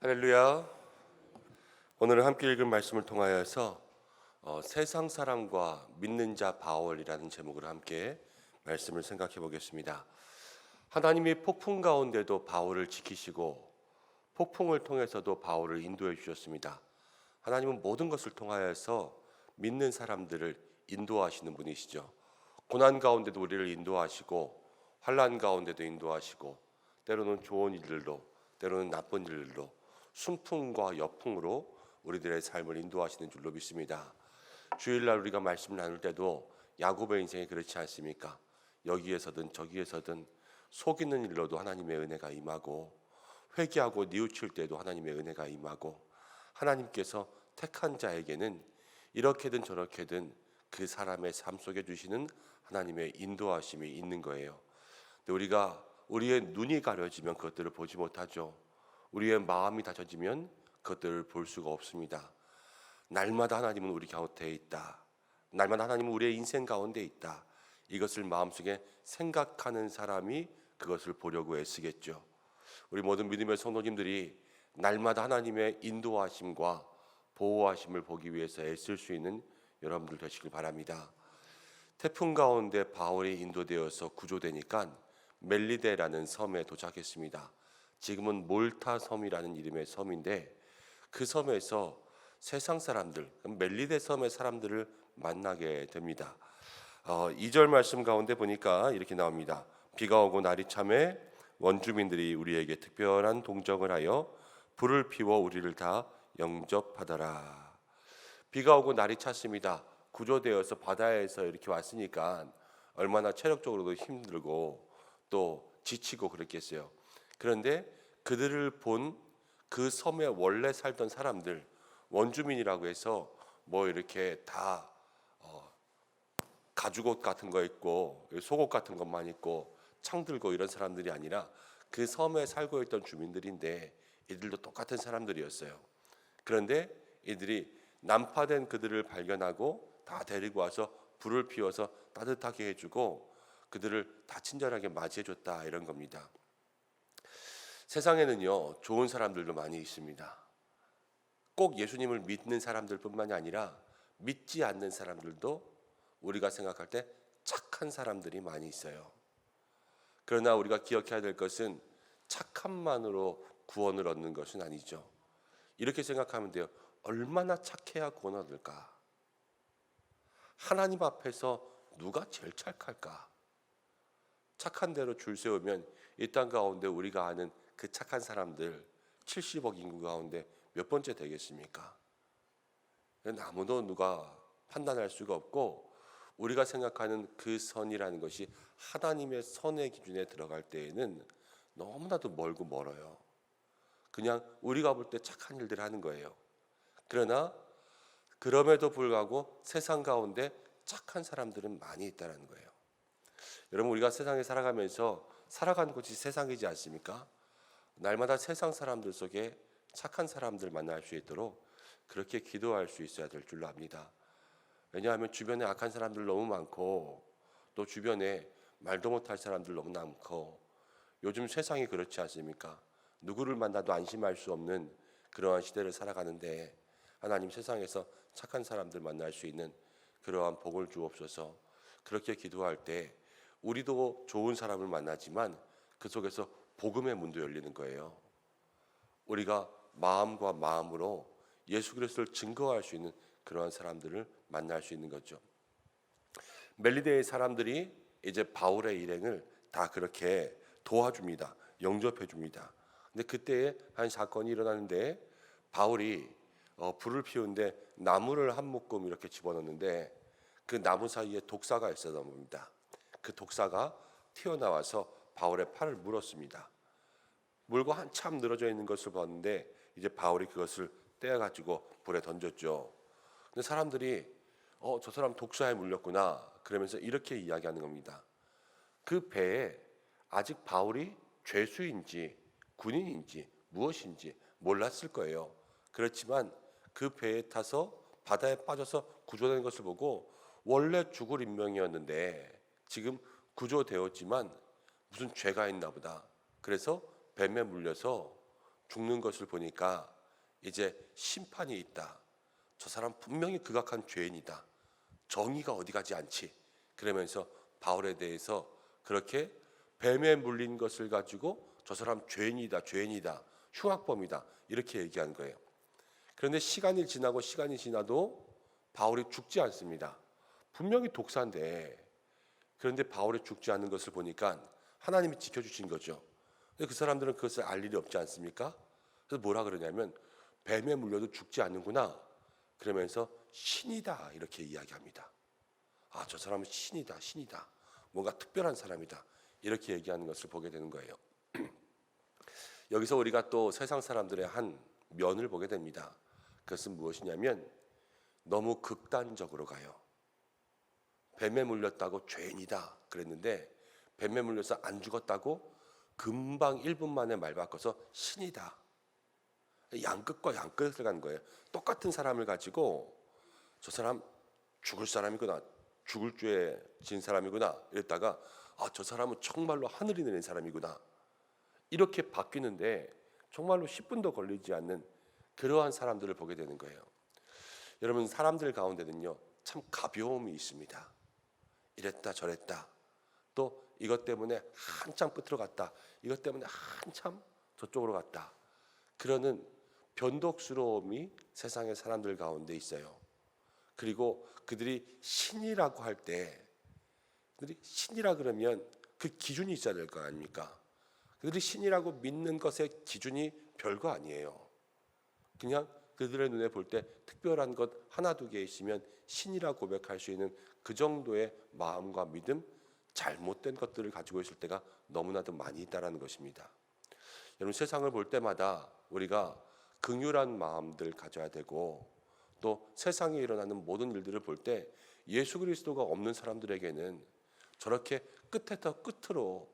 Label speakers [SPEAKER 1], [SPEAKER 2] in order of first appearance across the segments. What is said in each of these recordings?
[SPEAKER 1] 할렐루야. 오늘 함께 읽은 말씀을 통하여서 세상 사람과 믿는 자 바울이라는 제목으로 함께 말씀을 생각해 보겠습니다. 하나님이 폭풍 가운데도 바울을 지키시고 폭풍을 통해서도 바울을 인도해 주셨습니다. 하나님은 모든 것을 통하여서 믿는 사람들을 인도하시는 분이시죠. 고난 가운데도 우리를 인도하시고 환난 가운데도 인도하시고 때로는 좋은 일들로 때로는 나쁜 일들로 순풍과 여풍으로 우리들의 삶을 인도하시는 줄로 믿습니다. 주일날 우리가 말씀을 나눌 때도 야곱의 인생이 그렇지 않습니까? 여기에서든 저기에서든 속이는 일로도 하나님의 은혜가 임하고 회개하고 뉘우칠 때도 하나님의 은혜가 임하고 하나님께서 택한 자에게는 이렇게든 저렇게든 그 사람의 삶 속에 주시는 하나님의 인도하심이 있는 거예요. 근데 우리가 우리의 눈이 가려지면 그것들을 보지 못하죠. 우리의 마음이 닫혀지면 그것들을 볼 수가 없습니다. 날마다 하나님은 우리 곁에 있다. 날마다 하나님은 우리의 인생 가운데 있다. 이것을 마음속에 생각하는 사람이 그것을 보려고 애쓰겠죠. 우리 모든 믿음의 성도님들이 날마다 하나님의 인도하심과 보호하심을 보기 위해서 애쓸 수 있는 여러분들 되시길 바랍니다. 태풍 가운데 바울이 인도되어서 구조되니까 멜리데라는 섬에 도착했습니다. 지금은 몰타 섬이라는 이름의 섬인데 그 섬에서 세상 사람들, 멜리데 섬의 사람들을 만나게 됩니다. 2절 말씀 가운데 보니까 이렇게 나옵니다. 비가 오고 날이 참에 원주민들이 우리에게 특별한 동정을 하여 불을 피워 우리를 다 영접하더라. 비가 오고 날이 찼습니다. 구조되어서 바다에서 이렇게 왔으니까 얼마나 체력적으로도 힘들고 또 지치고 그랬겠어요. 그런데 그들을 본 그 섬에 원래 살던 사람들, 원주민이라고 해서 뭐 이렇게 다 가죽옷 같은 거 입고 속옷 같은 것만 입고 창 들고 이런 사람들이 아니라 그 섬에 살고 있던 주민들인데 이들도 똑같은 사람들이었어요. 그런데 이들이 난파된 그들을 발견하고 다 데리고 와서 불을 피워서 따뜻하게 해주고 그들을 다 친절하게 맞이해줬다 이런 겁니다. 세상에는요 좋은 사람들도 많이 있습니다. 꼭 예수님을 믿는 사람들뿐만이 아니라 믿지 않는 사람들도 우리가 생각할 때 착한 사람들이 많이 있어요. 그러나 우리가 기억해야 될 것은 착함만으로 구원을 얻는 것은 아니죠. 이렇게 생각하면 돼요. 얼마나 착해야 구원 얻을까? 하나님 앞에서 누가 제일 착할까? 착한 대로 줄 세우면 이 땅 가운데 우리가 아는 그 착한 사람들 70억 인구 가운데 몇 번째 되겠습니까? 아무도 누가 판단할 수가 없고 우리가 생각하는 그 선이라는 것이 하나님의 선의 기준에 들어갈 때에는 너무나도 멀고 멀어요. 그냥 우리가 볼 때 착한 일들을 하는 거예요. 그러나 그럼에도 불구하고 세상 가운데 착한 사람들은 많이 있다는 거예요. 여러분 우리가 세상에 살아가면서 살아가는 곳이 세상이지 않습니까? 날마다 세상 사람들 속에 착한 사람들 만날 수 있도록 그렇게 기도할 수 있어야 될 줄로 압니다. 왜냐하면 주변에 악한 사람들 너무 많고 또 주변에 말도 못할 사람들 너무 많고 요즘 세상이 그렇지 않습니까? 누구를 만나도 안심할 수 없는 그러한 시대를 살아가는데 하나님 세상에서 착한 사람들 만날 수 있는 그러한 복을 주옵소서. 그렇게 기도할 때 우리도 좋은 사람을 만나지만 그 속에서 복음의 문도 열리는 거예요. 우리가 마음과 마음으로 예수 그리스도를 증거할 수 있는 그러한 사람들을 만날 수 있는 거죠. 멜리데의 사람들이 이제 바울의 일행을 다 그렇게 도와줍니다. 영접해 줍니다. 근데 그때에 한 사건이 일어나는데 바울이 불을 피우는데 나무를 한 묶음 이렇게 집어넣는데 그 나무 사이에 독사가 있었나 봅니다. 그 독사가 튀어나와서 바울의 팔을 물었습니다. 물고 한참 늘어져 있는 것을 봤는데 이제 바울이 그것을 떼어가지고 불에 던졌죠. 근데 사람들이 저 사람 독사에 물렸구나 그러면서 이렇게 이야기하는 겁니다. 그 배에 아직 바울이 죄수인지 군인인지 무엇인지 몰랐을 거예요. 그렇지만 그 배에 타서 바다에 빠져서 구조된 것을 보고 원래 죽을 인명이었는데 지금 구조되었지만 무슨 죄가 있나 보다. 그래서 뱀에 물려서 죽는 것을 보니까 이제 심판이 있다. 저 사람 분명히 극악한 죄인이다. 정의가 어디 가지 않지. 그러면서 바울에 대해서 그렇게 뱀에 물린 것을 가지고 저 사람 죄인이다, 죄인이다, 흉악범이다 이렇게 얘기한 거예요. 그런데 시간이 지나도 바울이 죽지 않습니다. 분명히 독사인데, 그런데 바울이 죽지 않는 것을 보니까 하나님이 지켜주신 거죠. 근데 그 사람들은 그것을 알 일이 없지 않습니까? 그래서 뭐라 그러냐면 뱀에 물려도 죽지 않는구나. 그러면서 신이다 이렇게 이야기합니다. 아, 저 사람은 신이다, 신이다. 뭔가 특별한 사람이다. 이렇게 얘기하는 것을 보게 되는 거예요. 여기서 우리가 또 세상 사람들의 한 면을 보게 됩니다. 그것은 무엇이냐면 너무 극단적으로 가요. 뱀에 물렸다고 죄인이다 그랬는데 뱀에 물려서 안 죽었다고 금방 1분 만에 말 바꿔서 신이다. 양끝과 양끝을 간 거예요. 똑같은 사람을 가지고 저 사람 죽을 사람이구나, 죽을 죄에 진 사람이구나 이랬다가 아, 저 사람은 정말로 하늘이 내린 사람이구나 이렇게 바뀌는데 정말로 10분도 걸리지 않는 그러한 사람들을 보게 되는 거예요. 여러분, 사람들 가운데는요 참 가벼움이 있습니다. 이랬다 저랬다, 또 이것 때문에 한참 끝으로 갔다, 이것 때문에 한참 저쪽으로 갔다, 그러는 변덕스러움이 세상의 사람들 가운데 있어요. 그리고 그들이 신이라고 할 때, 그들이 신이라 그러면 그 기준이 있어야 될 거 아닙니까? 그들이 신이라고 믿는 것의 기준이 별거 아니에요. 그냥 그들의 눈에 볼 때 특별한 것 하나 두 개 있으면 신이라 고백할 수 있는 그 정도의 마음과 믿음, 잘못된 것들을 가지고 있을 때가 너무나도 많이 있다는 것입니다. 여러분, 세상을 볼 때마다 우리가 긍휼한 마음들 가져야 되고, 또 세상에 일어나는 모든 일들을 볼 때 예수 그리스도가 없는 사람들에게는 저렇게 끝에서 끝으로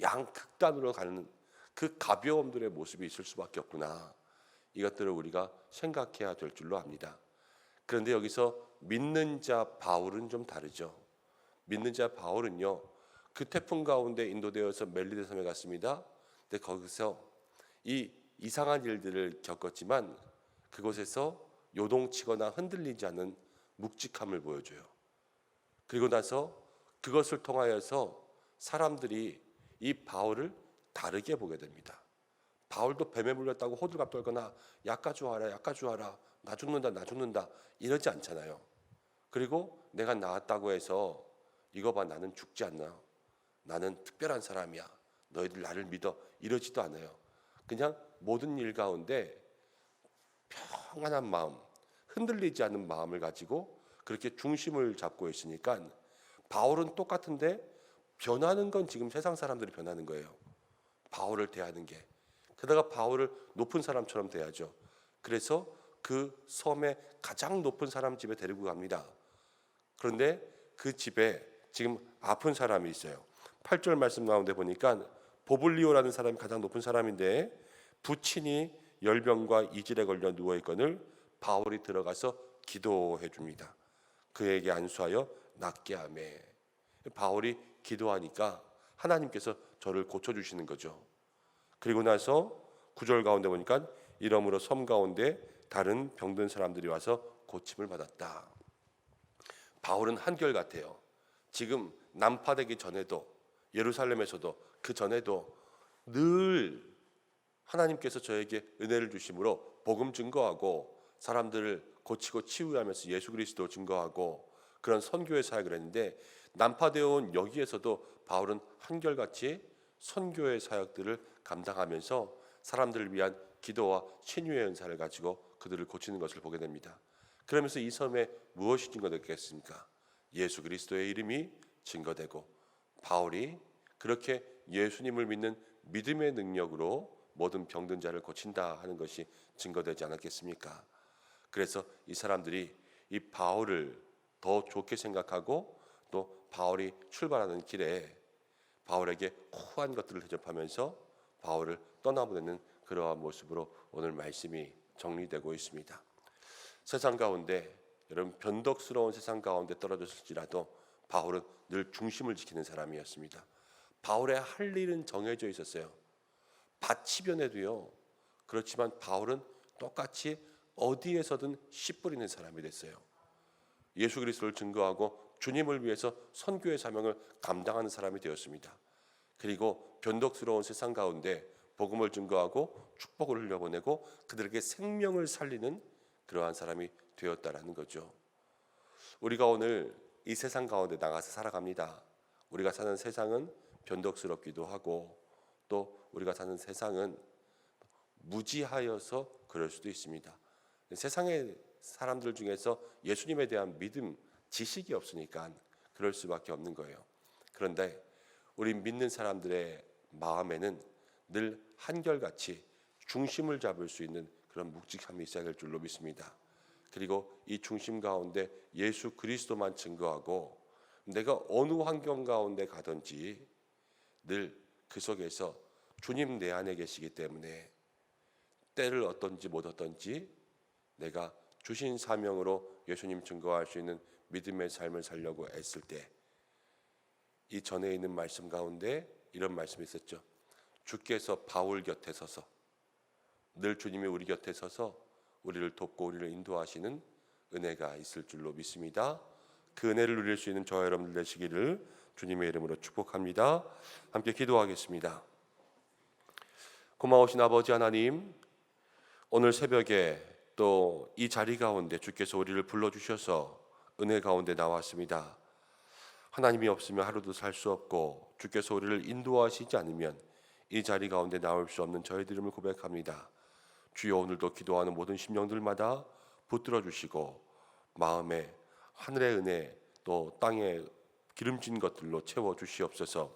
[SPEAKER 1] 양극단으로 가는 그 가벼움들의 모습이 있을 수밖에 없구나. 이것들을 우리가 생각해야 될 줄로 압니다. 그런데 여기서 믿는 자 바울은 좀 다르죠. 믿는 자 바울은요, 그 태풍 가운데 인도되어서 멜리데 섬에 갔습니다. 근데 거기서 이 이상한 일들을 겪었지만 그곳에서 요동치거나 흔들리지 않는 묵직함을 보여줘요. 그리고 나서 그것을 통하여서 사람들이 이 바울을 다르게 보게 됩니다. 바울도 뱀에 물렸다고 호들갑 떨거나 약가주하라 약가주하라 나 죽는다 이러지 않잖아요. 그리고 내가 나았다고 해서 이거 봐 나는 죽지 않나, 나는 특별한 사람이야, 너희들 나를 믿어 이러지도 않아요. 그냥 모든 일 가운데 평안한 마음, 흔들리지 않는 마음을 가지고 그렇게 중심을 잡고 있으니까 바울은 똑같은데 변하는 건 지금 세상 사람들이 변하는 거예요. 바울을 대하는 게. 게다가 바울을 높은 사람처럼 대하죠. 그래서 그 섬의 가장 높은 사람 집에 데리고 갑니다. 그런데 그 집에 지금 아픈 사람이 있어요. 8절 말씀 가운데 보니까 보블리오라는 사람이 가장 높은 사람인데 부친이 열병과 이질에 걸려 누워있거늘 바울이 들어가서 기도해 줍니다. 그에게 안수하여 낫게 하며. 바울이 기도하니까 하나님께서 저를 고쳐주시는 거죠. 그리고 나서 9절 가운데 보니까 이러므로 섬 가운데 다른 병든 사람들이 와서 고침을 받았다. 바울은 한결같아요. 지금 난파되기 전에도, 예루살렘에서도 그 전에도 늘 하나님께서 저에게 은혜를 주심으로 복음 증거하고 사람들을 고치고 치유하면서 예수 그리스도 증거하고 그런 선교의 사역을 했는데, 난파되어 온 여기에서도 바울은 한결같이 선교의 사역들을 감당하면서 사람들을 위한 기도와 신유의 은사를 가지고 그들을 고치는 것을 보게 됩니다. 그러면서 이 섬에 무엇이 증거됐겠습니까? 예수 그리스도의 이름이 증거되고 바울이 그렇게 예수님을 믿는 믿음의 능력으로 모든 병든 자를 고친다 하는 것이 증거되지 않았겠습니까? 그래서 이 사람들이 이 바울을 더 좋게 생각하고 또 바울이 출발하는 길에 바울에게 후한 것들을 대접하면서 바울을 떠나보내는 그러한 모습으로 오늘 말씀이 정리되고 있습니다. 세상 가운데, 여러분, 변덕스러운 세상 가운데 떨어졌을지라도 바울은 늘 중심을 지키는 사람이었습니다. 바울의 할 일은 정해져 있었어요. 밭이 변해도요, 그렇지만 바울은 똑같이 어디에서든 씨 뿌리는 사람이 됐어요. 예수 그리스도를 증거하고 주님을 위해서 선교의 사명을 감당하는 사람이 되었습니다. 그리고 변덕스러운 세상 가운데 복음을 증거하고 축복을 흘려보내고 그들에게 생명을 살리는 그러한 사람이 되었다라는 거죠. 우리가 오늘 이 세상 가운데 나가서 살아갑니다. 우리가 사는 세상은 변덕스럽기도 하고 또 우리가 사는 세상은 무지하여서 그럴 수도 있습니다. 세상의 사람들 중에서 예수님에 대한 믿음, 지식이 없으니까 그럴 수밖에 없는 거예요. 그런데 우리 믿는 사람들의 마음에는 늘 한결같이 중심을 잡을 수 있는 그런 묵직함이 있어야 될 줄로 믿습니다. 그리고 이 중심 가운데 예수 그리스도만 증거하고 내가 어느 환경 가운데 가든지 늘 그 속에서 주님 내 안에 계시기 때문에 때를 어떤지 못 어떤지 내가 주신 사명으로 예수님 증거할 수 있는 믿음의 삶을 살려고 애쓸 때 이 전에 있는 말씀 가운데 이런 말씀이 있었죠. 주께서 바울 곁에 서서 늘 주님이 우리 곁에 서서 우리를 돕고 우리를 인도하시는 은혜가 있을 줄로 믿습니다. 그 은혜를 누릴 수 있는 저와 여러분들 되시기를 주님의 이름으로 축복합니다. 함께 기도하겠습니다. 고마우신 아버지 하나님, 오늘 새벽에 또 이 자리 가운데 주께서 우리를 불러주셔서 은혜 가운데 나왔습니다. 하나님이 없으면 하루도 살 수 없고 주께서 우리를 인도하시지 않으면 이 자리 가운데 나올 수 없는 저희들 이름을 고백합니다. 주여, 오늘도 기도하는 모든 심령들마다 붙들어 주시고 마음에 하늘의 은혜 또 땅에 기름진 것들로 채워 주시옵소서.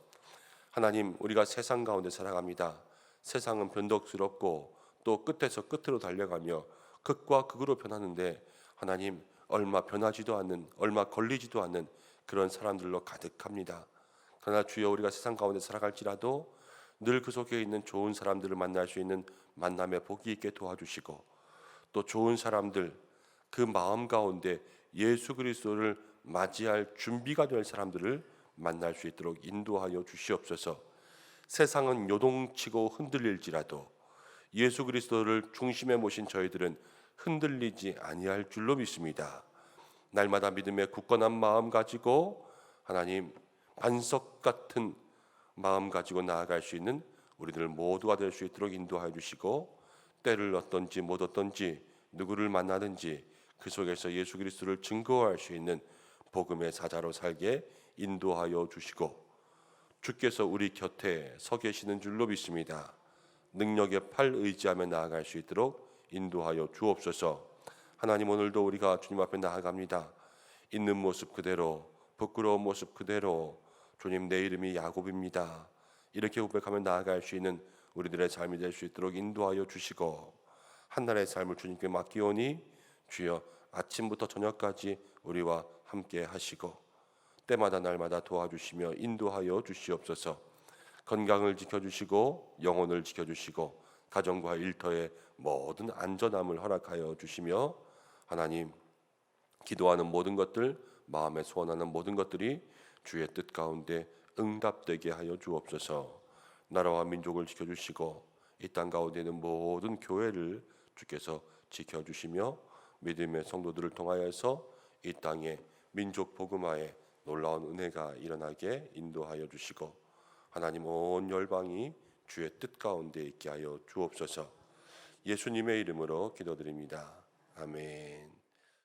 [SPEAKER 1] 하나님, 우리가 세상 가운데 살아갑니다. 세상은 변덕스럽고 또 끝에서 끝으로 달려가며 극과 극으로 변하는데 하나님, 얼마 변하지도 않는, 얼마 걸리지도 않는 그런 사람들로 가득합니다. 그러나 주여, 우리가 세상 가운데 살아갈지라도 늘 그 속에 있는 좋은 사람들을 만날 수 있는 만남의 복이 있게 도와주시고 또 좋은 사람들, 그 마음 가운데 예수 그리스도를 맞이할 준비가 될 사람들을 만날 수 있도록 인도하여 주시옵소서. 세상은 요동치고 흔들릴지라도 예수 그리스도를 중심에 모신 저희들은 흔들리지 아니할 줄로 믿습니다. 날마다 믿음의 굳건한 마음 가지고 하나님, 반석 같은 마음 가지고 나아갈 수 있는 우리들 모두가 될 수 있도록 인도하여 주시고 때를 어떤지 못 어떤지 누구를 만나든지 그 속에서 예수 그리스도를 증거할 수 있는 복음의 사자로 살게 인도하여 주시고 주께서 우리 곁에 서 계시는 줄로 믿습니다. 능력의 팔 의지하며 나아갈 수 있도록 인도하여 주옵소서. 하나님, 오늘도 우리가 주님 앞에 나아갑니다. 있는 모습 그대로, 부끄러운 모습 그대로 주님, 내 이름이 야곱입니다. 이렇게 고백하며 나아갈 수 있는 우리들의 삶이 될 수 있도록 인도하여 주시고 한날의 삶을 주님께 맡기오니 주여, 아침부터 저녁까지 우리와 함께 하시고 때마다 날마다 도와주시며 인도하여 주시옵소서. 건강을 지켜주시고 영혼을 지켜주시고 가정과 일터의 모든 안전함을 허락하여 주시며 하나님, 기도하는 모든 것들, 마음에 소원하는 모든 것들이 주의 뜻 가운데 응답되게 하여 주옵소서. 나라와 민족을 지켜주시고 이 땅 가운데 있는 모든 교회를 주께서 지켜주시며 믿음의 성도들을 통하여서 이 땅에 민족 복음화에 놀라운 은혜가 일어나게 인도하여 주시고 하나님, 온 열방이 주의 뜻 가운데 있게 하여 주옵소서. 예수님의 이름으로 기도드립니다. 아멘.